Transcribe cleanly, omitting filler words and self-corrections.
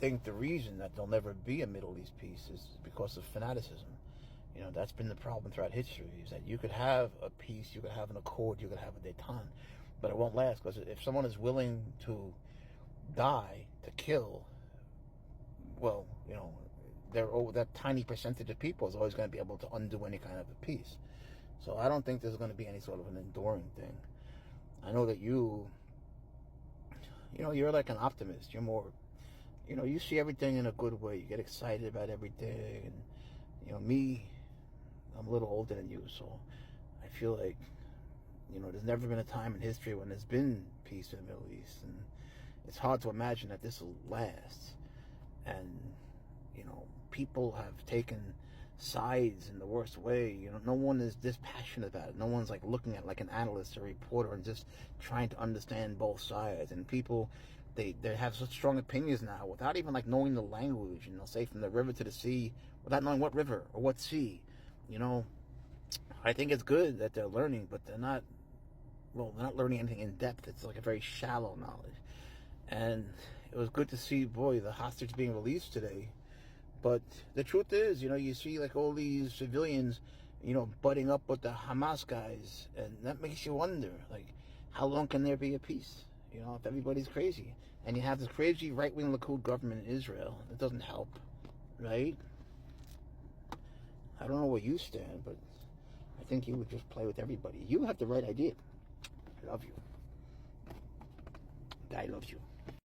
think the reason that there'll never be a Middle East peace is because of fanaticism. You know, that's been the problem throughout history, is that you could have a peace, you could have an accord, you could have a détente, but it won't last, because if someone is willing to die, to kill, well, you know, that tiny percentage of people is always going to be able to undo any kind of a peace. So I don't think there's going to be any sort of an enduring thing. I know that you know, you're like an optimist. You're more, you know, you see everything in a good way. You get excited about everything. And, you know, me, I'm a little older than you, so I feel like, you know, there's never been a time in history when there's been peace in the Middle East. And it's hard to imagine that this will last. And, you know, people have taken sides in the worst way. You know, no one is this passionate about it. No one's like looking at like an analyst or reporter and just trying to understand both sides. And people, they have such strong opinions now without even like knowing the language. You know, say from the river to the sea, without knowing what river or what sea. You know, I think it's good that they're learning, but they're not learning anything in depth. It's like a very shallow knowledge. And it was good to see, boy, the hostage being released today. But the truth is, you know, you see like all these civilians, you know, butting up with the Hamas guys, and that makes you wonder, like, how long can there be a peace? You know, if everybody's crazy. And you have this crazy right-wing Likud government in Israel. It doesn't help, right? I don't know where you stand, but I think you would just play with everybody. You have the right idea. I love you. Guy loves you.